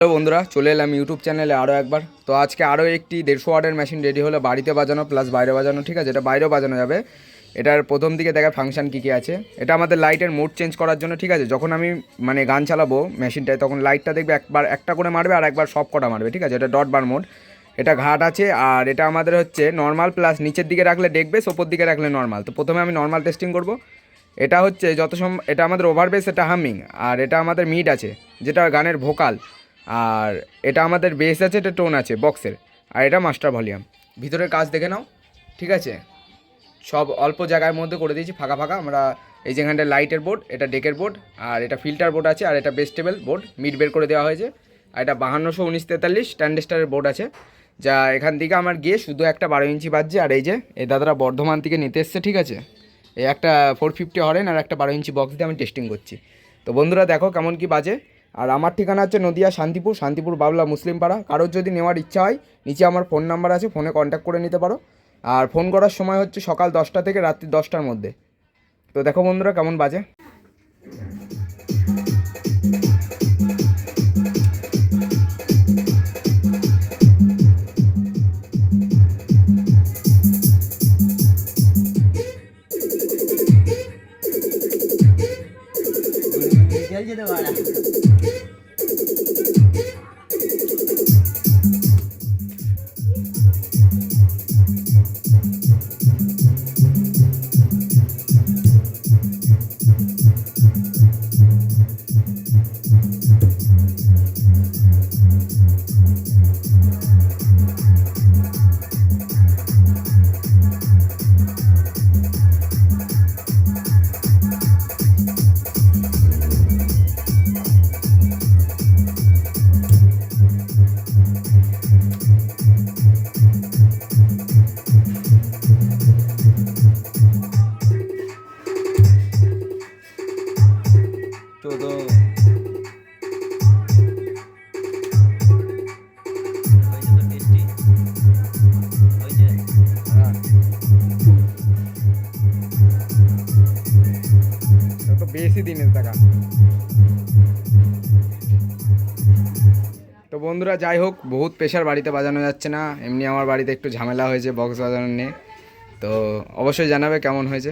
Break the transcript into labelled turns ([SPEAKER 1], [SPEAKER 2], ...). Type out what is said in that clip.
[SPEAKER 1] Hello বন্ধুরা, চলে এলাম ইউটিউব চ্যানেলে আরও একবার। তো আজকে আরও একটি 150 ওয়াটের মেশিন রেডি হলো, বাড়িতে বাজানো প্লাস বাইরে বাজানো। ঠিক আছে, এটা বাইরেও বাজানো যাবে। এটার প্রথম দিকে দেখা ফাংশন কী কী আছে। এটা আমাদের লাইটের মোড চেঞ্জ করার জন্য। ঠিক আছে, যখন আমি গান চালাবো মেশিনটায়, তখন লাইটটা দেখবে একবার একটা করে মারবে আর একবার সব কটা মারবে। ঠিক আছে, এটা ডট বার মোড। এটা ঘাট আছে। আর এটা আমাদের হচ্ছে নর্মাল প্লাস নিচের দিকে রাখলে দেখবে, ওপর দিকে রাখলে নর্মাল। তো প্রথমে আমি নর্মাল টেস্টিং করব। এটা হচ্ছে এটা আমাদের ওভারবেস, এটা হামিং। আর এটা আমাদের মিড আছে, যেটা গানের ভোকাল। আর এটা আমাদের বেস আছে, এটা টোন আছে বক্সের। আর এটা মাস্টার ভলিউম। ভিতরের কাজ দেখে নাও। ঠিক আছে, সব অল্প জায়গার মধ্যে করে দিয়েছি, ফাঁকা ফাঁকা। আমরা এই যেখানটা লাইটের বোর্ড, এটা ডেকের বোর্ড, আর এটা ফিল্টার বোর্ড আছে, আর এটা বেস্টেবল বোর্ড মিড বের করে দেওয়া হয়েছে। আর এটা 521943 স্ট্যান্ডেস্টারের বোর্ড আছে, যা এখান থেকে আমার গিয়ে শুধু একটা 12 ইঞ্চি বাজছে। আর এই যে এই দাদারা বর্ধমান থেকে নিতে এসছে। ঠিক আছে, এই একটা 450 হরেন আর একটা 12 ইঞ্চি বক্স দিয়ে আমি টেস্টিং করছি। তো বন্ধুরা দেখো কেমন কি বাজে। আর আমার ঠিকানা হচ্ছে নদিয়া শান্তিপুর বাবলা মুসলিম পাড়া। কারোর যদি নেওয়ার ইচ্ছা হয়, নিচে আমার ফোন নাম্বার আছে, ফোনে কন্ট্যাক্ট করে নিতে পারো। আর ফোন করার সময় হচ্ছে সকাল 10টা থেকে রাত্রি 10টার মধ্যে। তো দেখো বন্ধুরা কেমন বাজে। বেশি দিনের টাকা। তো বন্ধুরা যাই হোক, বহুত প্রেশার, বাড়িতে বাজানো যাচ্ছে না। এমনি আমার বাড়িতে একটু ঝামেলা হয়েছে বক্স বাজানো নিয়ে। তো অবশ্যই জানাবে কেমন হয়েছে।